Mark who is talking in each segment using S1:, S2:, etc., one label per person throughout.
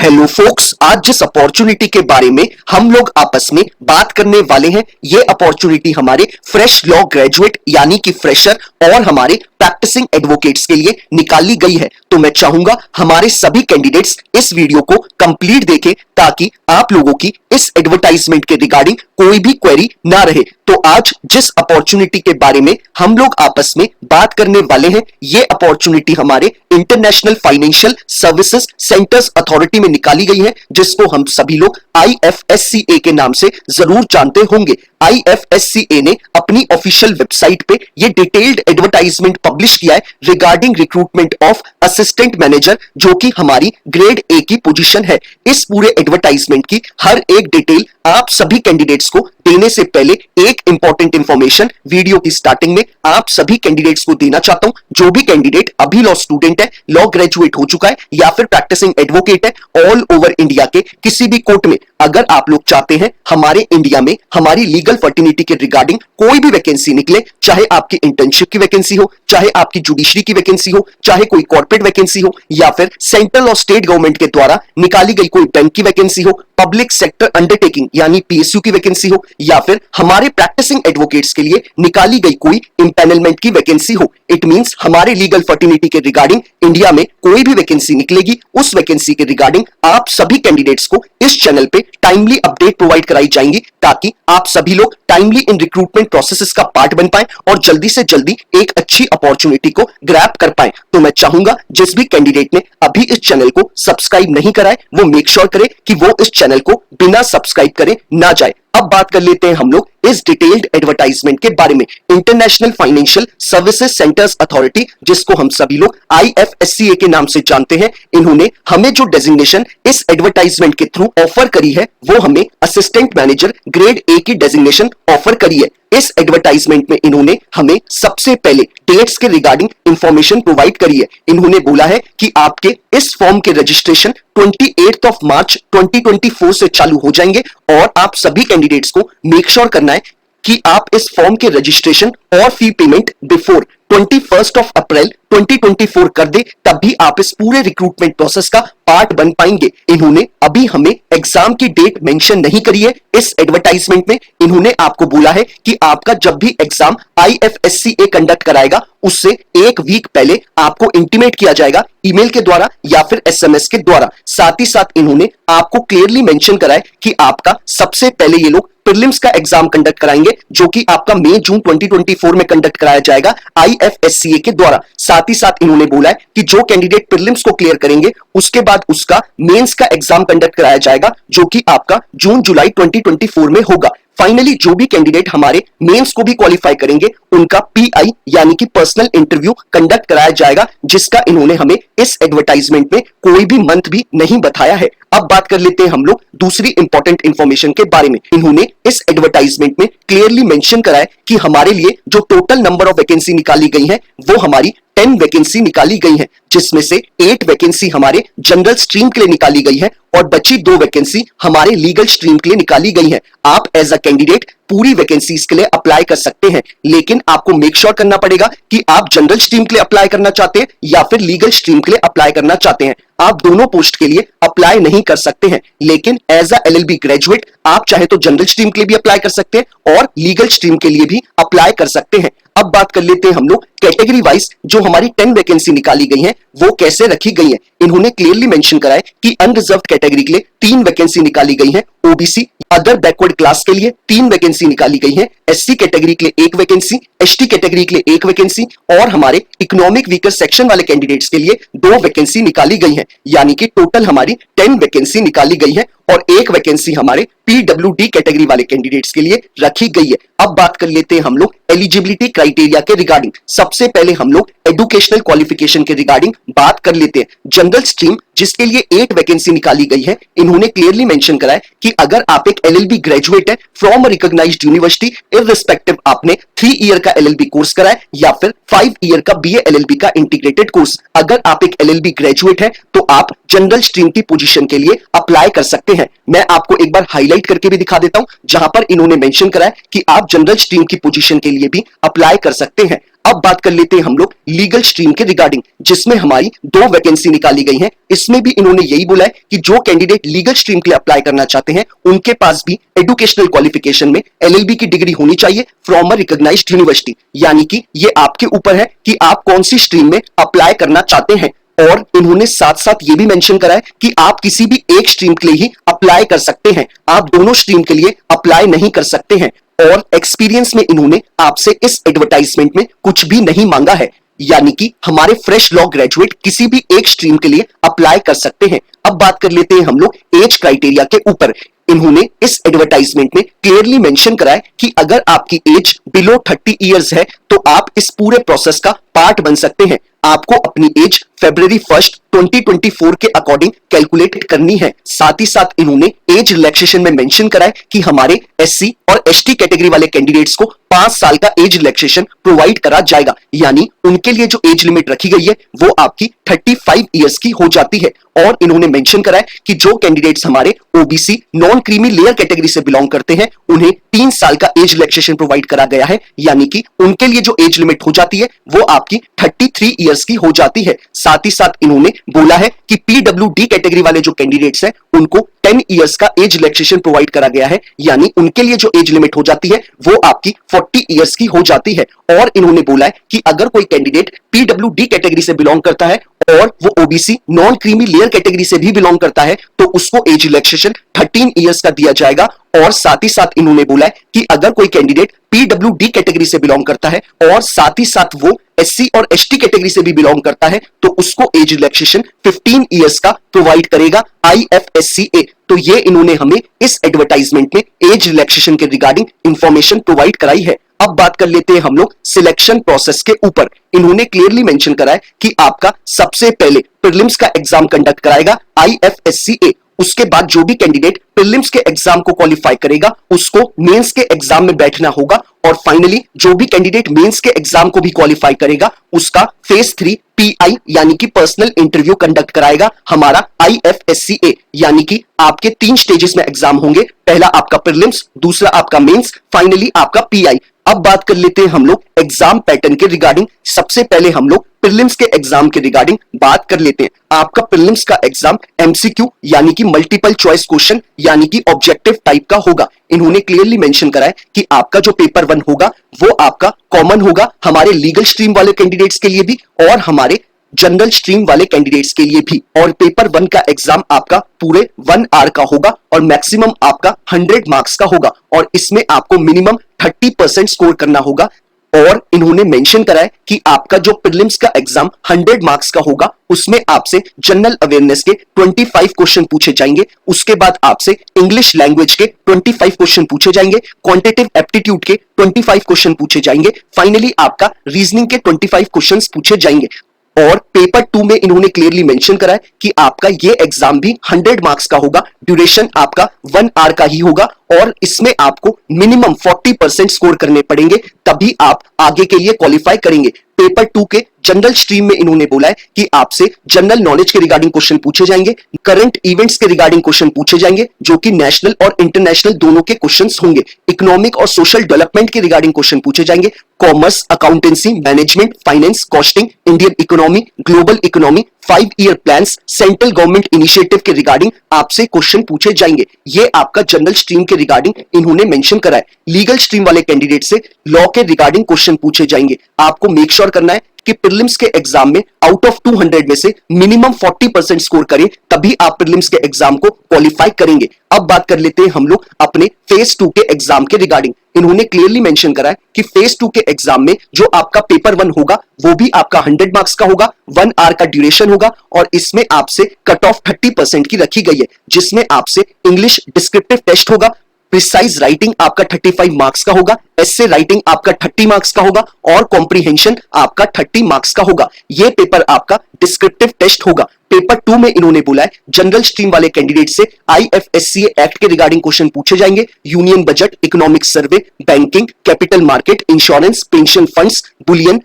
S1: Hello focus, आज जिस opportunity के बारे में हम लोग आपस में बात करने वाले हैं, ये अपॉर्चुनिटी हमारे फ्रेश लॉ ग्रेजुएट यानी कि फ्रेशर और हमारे प्रैक्टिसिंग एडवोकेट्स के लिए निकाली गई है। तो मैं चाहूंगा हमारे सभी कैंडिडेट्स इस वीडियो को कंप्लीट देखें ताकि आप लोगों की इस एडवर्टाइजमेंट के रिगार्डिंग कोई भी क्वेरी ना रहे। तो आज जिस अपॉर्चुनिटी के बारे में हम लोग आपस में बात करने वाले हैं, ये अपॉर्चुनिटी हमारे international financial services centres authority में निकाली गई है, जिसको हम सभी लोग IFSCA के नाम से जरूर जानते होंगे। IFSCA ने अपनी ऑफिशियल वेबसाइट पे ये डिटेल्ड एडवर्टाइजमेंट पब्लिश किया है regarding recruitment of assistant manager, जो कि हमारी ग्रेड ए की पोजीशन है। इस पूरे एडवर्टाइजमेंट की हर एक डिटेल आप सभी कैंडिडेट्स को देने से पहले एक इंपॉर्टेंट इंफॉर्मेशन वीडियो की स्टार्टिंग में आप सभी कैंडिडेट्स को देना चाहता हूं। जो भी कैंडिडेट अभी लॉ स्टूडेंट है, लॉ ग्रेजुएट हो चुका है या फिर प्रैक्टिसिंग एडवोकेट है, ऑल ओवर इंडिया के किसी भी कोर्ट में अगर आप लोग चाहते हैं हमारे इंडिया में हमारी लीगल फर्टिनिटी के रिगार्डिंग कोई भी वैकेंसी निकले, चाहे आपकी इंटर्नशिप की वैकेंसी हो, चाहे आपकी जुडिशरी की वैकेंसी हो, चाहे कोई कॉर्पोरेट वैकेंसी हो, या फिर सेंट्रल और स्टेट गवर्नमेंट के द्वारा निकाली गई कोई बैंक की वैकेंसी हो, पब्लिक सेक्टर अंडरटेकिंग यानी PSU की वैकेंसी हो, या फिर हमारे प्रैक्टिसिंग एडवोकेट्स के लिए निकाली गई कोई इंपैनलमेंट की वैकेंसी हो, इट मींस हमारे लीगल फर्टिनिटी के रिगार्डिंग इंडिया में कोई भी वैकेंसी निकलेगी, उस वैकेंसी के रिगार्डिंग आप सभी कैंडिडेट्स को इस चैनल पे टाइमली अपडेट प्रोवाइड कराई जाएंगी ताकि आप सभी लोग टाइमली इन रिक्रूटमेंट प्रोसेसेस का पार्ट बन पाएं और जल्दी से जल्दी एक अच्छी अपॉर्चुनिटी को ग्रैब कर पाएं। तो मैं चाहूंगा जिस भी कैंडिडेट ने अभी इस चैनल को सब्सक्राइब नहीं करा है, वो मेक श्योर करे कि वो इस चैनल को बिना सब्सक्राइब करे ना जाए। अब बात कर लेते हैं हम लोग इस डिटेल्ड एडवर्टाइजमेंट के बारे में। International financial services centres authority, जिसको हम सभी लोग IFSCA के नाम से जानते हैं, इन्होंने हमें जो डेजिग्नेशन इस एडवर्टाइजमेंट के थ्रू ऑफर करी है, वो हमें असिस्टेंट मैनेजर ग्रेड ए की डेजिग्नेशन ऑफर करी है। इस एडवर्टाइजमेंट में इन्होंने हमें सबसे पहले डेट्स के रिगार्डिंग इंफॉर्मेशन प्रोवाइड करी है। इन्होंने बोला है कि आपके इस फॉर्म के रजिस्ट्रेशन 28 मार्च 2024 से चालू हो जाएंगे और आप सभी कैंडिडेट्स को मेक श्योर करना है कि आप इस फॉर्म के रजिस्ट्रेशन और फी पेमेंट बिफोर 21 अप्रैल 2024 कर दे, तब भी आप इस पूरे रिक्रूटमेंट प्रोसेस का पार्ट बन पाएंगे। इन्होंने अभी हमें एग्जाम की डेट मेंशन नहीं करी है इस एडवर्टाइजमेंट में। इन्होंने आपको बोला है कि आपका जब भी एग्जाम IFSCA कंडक्ट कराएगा, उससे एक वीक पहले आपको इंटीमेट किया जाएगा ईमेल के द्वारा या फिर SMS के द्वारा। साथ ही साथ इन्होंने आपको क्लियरली मेंशन करा है कि आपका सबसे पहले ये लोग प्रीलिम्स का एग्जाम कंडक्ट कराएंगे, जो कि आपका मई जून 2024 में कंडक्ट कराया जाएगा IFSCA के द्वारा। साथ ही साथ इन्होंने बोला है कि जो कैंडिडेट प्रीलिम्स को क्लियर करेंगे, उसके बाद उसका मेंस का एग्जाम कंडक्ट कराया जाएगा, जो कि आपका जून जुलाई 2024 में होगा। फाइनली जो भी कैंडिडेट हमारे मेंस को भी क्वालिफाई करेंगे, उनका PI यानी कि पर्सनल इंटरव्यू कंडक्ट कराया जाएगा, जिसका इन्होंने हमें इस एडवर्टाइजमेंट में कोई भी मंथ भी नहीं बताया है। अब बात कर लेते हैं हम लोग दूसरी इंपॉर्टेंट इंफॉर्मेशन के बारे में। इन्होंने इस एडवर्टाइजमेंट में क्लियरली मेंशन करा है कि हमारे लिए जो टोटल नंबर ऑफ वैकेंसी निकाली गई है, वो हमारी 10 वैकेंसी निकाली गई है, जिसमें से 8 वैकेंसी हमारे जनरल स्ट्रीम के लिए निकाली गई है और बची 2 वैकेंसी हमारे लीगल स्ट्रीम के लिए निकाली गई है। आप एज अ कैंडिडेट पूरी वैकेंसीज के लिए अप्लाई कर सकते हैं, लेकिन आपको मेक श्योर करना पड़ेगा कि आप जनरल स्ट्रीम के लिए अप्लाई करना चाहते हैं या फिर लीगल स्ट्रीम के लिए अप्लाई करना चाहते हैं। आप दोनों पोस्ट के लिए अप्लाई नहीं कर सकते हैं, लेकिन एज अ LLB ग्रेजुएट आप चाहे तो जनरल स्ट्रीम के लिए भी अप्लाई कर सकते हैं और लीगल स्ट्रीम के लिए भी अप्लाई कर सकते हैं। अब बात कर लेते हैं हम लोग कैटेगरी वाइज जो हमारी 10 वैकेंसी निकाली गई हैं, वो कैसे रखी गई हैं। इन्होंने क्लियरली मेंशन करा है कि अनरिजर्व्ड कैटेगरी के लिए 3 वैकेंसी निकाली गई है, OBC अदर बैकवर्ड क्लास के लिए 3 वैकेंसी निकाली गई है, SC कैटेगरी के लिए 1 वैकेंसी, ST कैटेगरी के लिए 1 वैकेंसी और हमारे इकोनॉमिक वीकर सेक्शन वाले कैंडिडेट्स के लिए 2 वैकेंसी निकाली गई है। यानी कि टोटल हमारी 10 वैकेंसी निकाली गई है और 1 वैकेंसी हमारे PWD कैटेगरी वाले कैंडिडेट्स के लिए रखी गई है। अब बात कर लेते हैं हम लोग एलिजिबिलिटी क्राइटेरिया के रिगार्डिंग। सबसे पहले हम लोग एजुकेशनल क्वालिफिकेशन के रिगार्डिंग बात कर लेते हैं। जनरल स्ट्रीम जिसके लिए 8 वैकेंसी निकाली गई है, इन्होंने क्लियरली मेंशन करा है कि अगर आप एक LLB ग्रेजुएट है from a recognised university, irrespective आपने 3 ईयर का LLB कोर्स करा है या फिर 5 ईयर का BA LLB का इंटीग्रेटेड कोर्स, अगर आप एक LLB ग्रेजुएट है तो आप जनरल स्ट्रीम की पोजीशन के लिए अप्लाई कर सकते हैं। मैं आपको एक बार हाईलाइट करके भी दिखा देता हूं, जहां पर इन्होंने मेंशन करा है कि आप जनरल स्ट्रीम की पोजीशन के लिए भी अप्लाई कर सकते हैं। अब बात कर लेते हैं हम लोग लीगल स्ट्रीम के रिगार्डिंग, जिसमें हमारी 2 वैकेंसी निकाली गई हैं। इसमें भी इन्होंने यही बोला है कि जो कैंडिडेट लीगल स्ट्रीम के लिए अप्लाई करना चाहते हैं उनके पास भी एजुकेशनल क्वालिफिकेशन में एलएलबी की डिग्री होनी चाहिए फ्रॉम अ रिकॉग्नाइज्ड यूनिवर्सिटी। यानी कि ये आपके ऊपर है कि आप कौन सी स्ट्रीम में अप्लाई करना चाहते हैं। और इन्होंने साथ साथ ये भी मेंशन करा है कि आप किसी भी एक स्ट्रीम के लिए ही अप्लाई कर सकते हैं, आप दोनों स्ट्रीम के लिए अप्लाई नहीं कर सकते हैं। और एक्सपीरियंस में इन्होंने आपसे इस एडवर्टाइजमेंट में कुछ भी नहीं मांगा है, यानी कि हमारे फ्रेश लॉ ग्रेजुएट किसी भी एक स्ट्रीम के लिए अप्लाई कर सकते हैं। अब बात कर लेते हैं हम लोग एज क्राइटेरिया के ऊपर। इन्होंने इस एडवर्टाइजमेंट में क्लियरली मेंशन करा है कि अगर आपकी एज बिलो 30 इयर्स है तो आप इस पूरे प्रोसेस का पार्ट बन सकते हैं। आपको अपनी एज February 1st 2024 के अकॉर्डिंग कैलकुलेट करनी है। साथ ही साथ इन्होंने एज रिलैक्सेशन में मेंशन करा है कि हमारे एससी और एसटी कैटेगरी वाले कैंडिडेट्स को 5 साल का एज रिलैक्सेशन प्रोवाइड करा जाएगा, यानी उनके लिए जो एज लिमिट रखी गई है वो आपकी 35 इयर्स की हो जाती है। और इन्होंने मेंशन करा है कि जो कैंडिडेट्स हमारे OBC non creamy layer category से बिलोंग करते हैं उन्हें 3 साल का एज रिलैक्सेशन प्रोवाइड करा गया है, यानी कि उनके लिए जो एज लिमिट हो जाती है वो आपकी 33 इयर्स की हो जाती है। साथ ही साथ इन्होंने बोला है कि पीडब्ल्यूडी कैटेगरी वाले जो कैंडिडेट्स हैं उनको 10 इयर्स का एज रिलैक्सेशन प्रोवाइड करा गया है, यानी उनके लिए जो एज लिमिट हो जाती है वो आपकी 40 इयर्स की हो जाती है। और इन्होंने बोला है कि अगर कोई कैंडिडेट पीडब्ल्यूडी कैटेगरी से बिलोंग करता है और वो OBC non creamy layer category से भी बिलोंग करता है तो उसको एज रिलैक्सेशन 13 इयर्स का दिया जाएगा। और साथ ही साथ इन्होंने बोला है कि अगर कोई कैंडिडेट पीडब्ल्यूडी कैटेगरी से बिलोंग करता है और साथ ही साथ वो एससी और एसटी कैटेगरी से भी बिलोंग करता है तो उसको एज रिलैक्सेशन 15 इयर्स का प्रोवाइड करेगा IFSCA। तो ये इन्होंने हमें इस एडवर्टाइजमेंट में एज रिलैक्सेशन के रिगार्डिंग इंफॉर्मेशन प्रोवाइड कराई है। अब बात कर लेते हैं हम लोग सिलेक्शन प्रोसेस के ऊपर। इन्होंने क्लियरली मेंशन करा है कि आपका सबसे पहले प्रीलिम्स का एग्जाम कंडक्ट कराएगा IFSCA। उसके बाद जो भी कैंडिडेट प्रीलिम्स के एग्जाम को क्वालिफाई करेगा उसको मेंस के एग्जाम में बैठना होगा। और फाइनली जो भी कैंडिडेट मेंस के एग्जाम को भी क्वालिफाई करेगा उसका फेज 3 PI यानी कि पर्सनल इंटरव्यू कंडक्ट कराएगा हमारा IFSCA। यानी कि आपके 3 स्टेजेस में एग्जाम होंगे, पहला आपका प्रीलिम्स, दूसरा आपका मेंस, फाइनली आपका PI। अब बात कर लेते हैं हम लोग एग्जाम पैटर्न के रिगार्डिंग। सबसे पहले हम लोग प्रीलिम्स के एग्जाम के रिगार्डिंग बात कर लेते हैं। आपका प्रीलिम्स का एग्जाम MCQ यानी कि मल्टीपल चॉइस क्वेश्चन यानी कि ऑब्जेक्टिव टाइप का होगा। इन्होंने क्लियरली मेंशन करा है कि आपका जो पेपर 1 होगा वो आपका कॉमन होगा हमारे लीगल स्ट्रीम वाले कैंडिडेट्स के लिए भी और हमारे जनरल स्ट्रीम वाले कैंडिडेट्स के लिए भी। और पेपर 1 का एग्जाम आपका पूरे 1 आवर का होगा और मैक्सिमम आपका 100 मार्क्स का होगा और इसमें आपको मिनिमम 30% स्कोर करना होगा। और इन्होंने मेंशन करा है कि आपका जो प्रीलिम्स का एग्जाम 100 मार्क्स का होगा उसमें आपसे जनरल अवेयरनेस के 25 क्वेश्चन पूछे जाएंगे। उसके बाद आपसे इंग्लिश लैंग्वेज के 25 क्वेश्चन पूछे जाएंगे, क्वांटिटेटिव एप्टीट्यूड के 25 क्वेश्चन पूछे जाएंगे, फाइनली आपका रीजनिंग के 25 क्वेश्चन पूछे जाएंगे। और पेपर 2 में इन्होंने क्लियरली मेंशन करा है कि आपका ये एग्जाम भी 100 मार्क्स का होगा, ड्यूरेशन आपका 1 आवर का ही होगा और इसमें आपको मिनिमम 40% स्कोर करने पड़ेंगे तभी आप आगे के लिए क्वालिफाई करेंगे। पेपर 2 के जनरल स्ट्रीम में इन्होंने बोला है कि आपसे जनरल नॉलेज के रिगार्डिंग क्वेश्चन पूछे जाएंगे, करंट इवेंट्स के रिगार्डिंग क्वेश्चन पूछे जाएंगे जो कि नेशनल और इंटरनेशनल दोनों के क्वेश्चंस होंगे, इकोनॉमिक और सोशल डेवलपमेंट के रिगार्डिंग क्वेश्चन पूछे जाएंगे, commerce, accountancy, management, finance, costing, Indian economy, global economy, 5 year plans, central government initiative के रिगार्डिंग आपसे क्वेश्चन पूछे जाएंगे। ये आपका जनरल स्ट्रीम के रिगार्डिंग इन्होंने मेंशन करा है। लीगल स्ट्रीम वाले कैंडिडेट से लॉ के रिगार्डिंग क्वेश्चन पूछे जाएंगे। आपको मेक श्योर करना है कि प्रीलिम्स के एग्जाम में आउट ऑफ 200 में से मिनिमम 40% स्कोर करें तभी आप प्रीलिम्स के एग्जाम को क्वालिफाई करेंगे। अब बात कर लेते हैं हम लोग अपने फेज 2 के एग्जाम के रिगार्डिंग। इन्होंने क्लियरली मेंशन करा है कि फेज 2 के एग्जाम में जो आपका पेपर 1 होगा वो भी आपका 100 मार्क्स का होगा, 1 आवर का ड्यूरेशन होगा और इसमें आपसे कट ऑफ 30% की रखी गई है, जिसमें आपसे इंग्लिश डिस्क्रिप्टिव टेस्ट होगा, प्रिसाइज राइटिंग आपका 35 मार्क्स का होगा, एस्से राइटिंग आपका 30 मार्क्स का होगा और कॉम्प्रिहेंशन आपका 30 मार्क्स का होगा। यह पेपर आपका डिस्क्रिप्टिव टेस्ट होगा। पेपर 2 में इन्होंने बोला है जनरल स्ट्रीम वाले कैंडिडेट से IFSCA एक्ट के रिगार्डिंग क्वेश्चन पूछे जाएंगे, union budget, economic survey, banking, capital market, insurance, pension funds, Boolean,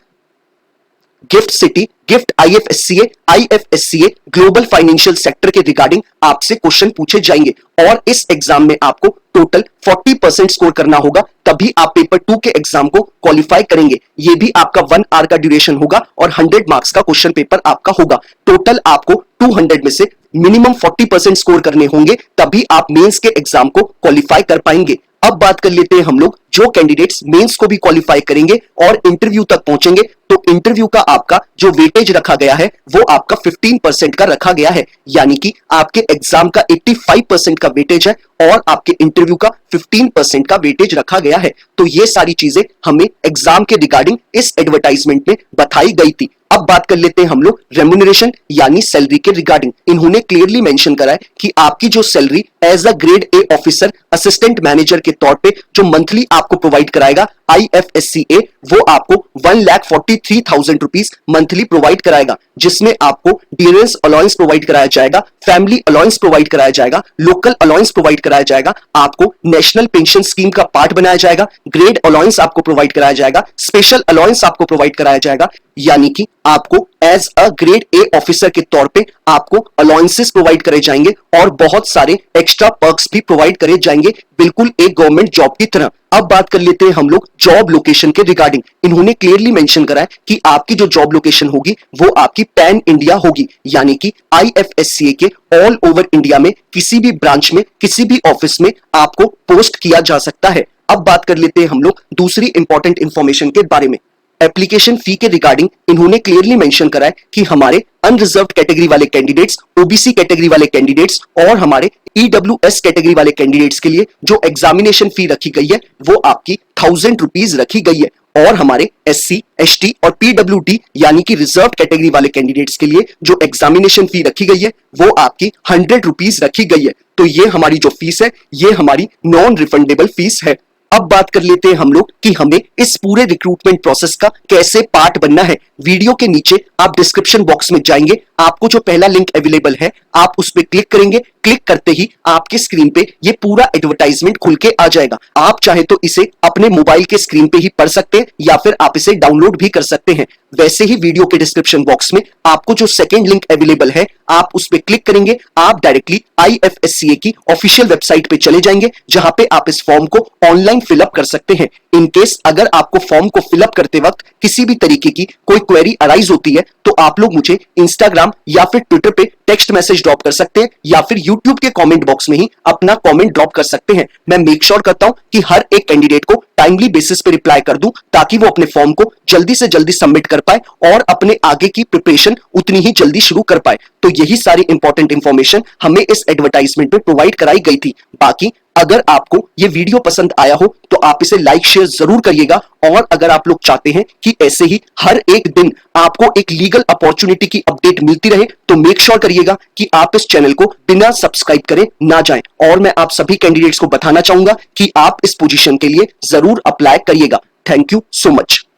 S1: gift city, gift IFSCA, IFSCA global financial sector के रिगार्डिंग आपसे क्वेश्चन पूछे जाएंगे और इस एग्जाम में आपको टोटल 40% स्कोर करना होगा, तभी आप पेपर 2 के एग्जाम को क्वालिफाई करेंगे। ये भी आपका 1 आवर का ड्यूरेशन होगा और 100 मार्क्स का क्वेश्चन पेपर आपका होगा। टोटल आपको 200 में से मिनिमम 40% स्कोर करने होंगे, तभी आप मेंस के एग्जाम को क्वालिफाई कर पाएंगे। अब बात कर लेते हैं हम लोग जो कैंडिडेट्स मेंस को भी क्वालिफाई करेंगे और इंटरव्यू तक पहुंचेंगे, तो इंटरव्यू का आपका जो वेटेज रखा गया है वो आपका 15% का रखा गया है, यानी कि आपके एग्जाम का 85% का वेटेज है और आपके इंटरव्यू का 15% का वेटेज रखा गया है। तो ये सारी चीजें हमें एग्जाम के रिगार्डिंग इस एडवर्टाइजमेंट में बताई गई थी। अब बात कर लेते हैं हम लोग रेम्यूनरेशन यानी सैलरी के रिगार्डिंग। इन्होंने क्लियरली मेंशन करा है कि आपकी जो salary as a grade A officer assistant manager के तौर पे जो मंथली आपको प्रोवाइड कराएगा IFSCA, वो आपको 1,43,000 रुपीज मंथली प्रोवाइड कराएगा, जिसमें आपको डियरेंस अलाउंस प्रोवाइड कराया जाएगा, फैमिली अलाउंस प्रोवाइड कराया जाएगा, लोकल अलाउंस प्रोवाइड कराया जाएगा, आपको नेशनल पेंशन स्कीम का पार्ट बनाया जाएगा, ग्रेड अलाउंस आपको प्रोवाइड कराया जाएगा, स्पेशल अलाउंस आपको प्रोवाइड कराया जाएगा, यानी कि आपको as a grade A officer के तौर पे आपको अलाउंसेस प्रोवाइड करे जाएंगे और बहुत सारे एक्स्ट्रा पर्क्स भी प्रोवाइड करे जाएंगे, बिल्कुल एक गवर्नमेंट जॉब की तरह। अब बात कर लेते हैं हम लोग जॉब लोकेशन के रिगार्डिंग। इन्होंने क्लियरली मेंशन करा है कि आपकी जो जॉब लोकेशन होगी वो आपकी पैन इंडिया होगी, यानी कि IFSCA के ऑल ओवर इंडिया में किसी भी ब्रांच में किसी भी ऑफिस में आपको पोस्ट किया जा सकता है। अब बात कर लेते हैं हम लोग दूसरी इंपॉर्टेंट इंफॉर्मेशन के बारे में। एप्लीकेशन फी के रिगार्डिंग इन्होंने क्लियरली मेंशन करा है कि हमारे अनरिजर्व्ड कैटेगरी वाले कैंडिडेट्स, OBC कैटेगरी वाले कैंडिडेट्स और हमारे EWS कैटेगरी वाले कैंडिडेट्स के लिए जो एग्जामिनेशन फी रखी गई है वो आपकी 1000 रुपीज रखी गई है और हमारे SC, ST और PWD यानी कि रिजर्व कैटेगरी वाले कैंडिडेट्स के लिए जो एग्जामिनेशन फी रखी गई है वो आपकी 100 रुपीज रखी गई है। तो ये हमारी जो फीस है ये हमारी नॉन रिफंडेबल फीस है। अब बात कर लेते हैं हम लोग कि हमें इस पूरे रिक्रूटमेंट प्रोसेस का कैसे पार्ट बनना है। वीडियो के नीचे आप डिस्क्रिप्शन बॉक्स में जाएंगे, आपको जो पहला लिंक अवेलेबल है आप उस पर क्लिक करेंगे। क्लिक करते ही आपके स्क्रीन पे ये पूरा एडवर्टाइजमेंट खुल के आ जाएगा। आप चाहे तो इसे अपने मोबाइल के स्क्रीन पे ही पढ़ सकते हैं या फिर आप इसे डाउनलोड भी कर सकते हैं। वैसे ही वीडियो के डिस्क्रिप्शन बॉक्स में आपको जो सेकंड लिंक अवेलेबल है आप उस पर क्लिक करेंगे, आप डायरेक्टली IFSCA की ऑफिशियल वेबसाइट पे चले जाएंगे, जहां पे आप इस फॉर्म को ऑनलाइन फिलअप कर सकते हैं। इन केस अगर आपको फॉर्म को फिलअप करते वक्त किसी भी तरीके की कोई क्वेरी अराइज होती है तो आप लोग मुझे इंस्टाग्राम या फिर ट्विटर पे टेक्स्ट मैसेज ड्रॉप कर सकते हैं या फिर यूट्यूब के कमेंट बॉक्स में ही अपना कमेंट ड्रॉप कर सकते हैं। मैं मेक श्योर करता हूं कि हर एक कैंडिडेट को टाइमली बेसिस पे रिप्लाई कर दूं ताकि वो अपने फॉर्म को जल्दी से जल्दी सबमिट कर पाए और अपने आगे की प्रिपरेशन उतनी ही जल्दी शुरू कर पाए। तो यही सारी इंपॉर्टेंट इंफॉर्मेशन हमें इस एडवर्टाइजमेंट में प्रोवाइड कराई गई थी। बाकी अगर आपको ये वीडियो पसंद आया हो तो आप इसे लाइक शेयर जरूर करिएगा और अगर आप लोग चाहते हैं कि ऐसे ही हर एक दिन आपको एक लीगल अपॉर्चुनिटी की अपडेट मिलती रहे तो मेक श्योर करिएगा कि आप इस चैनल को बिना सब्सक्राइब करे ना जाएं। और मैं आप सभी कैंडिडेट्स को बताना चाहूंगा कि आप इस पोजीशन के लिए जरूर अप्लाई करिएगा। Thank you so much.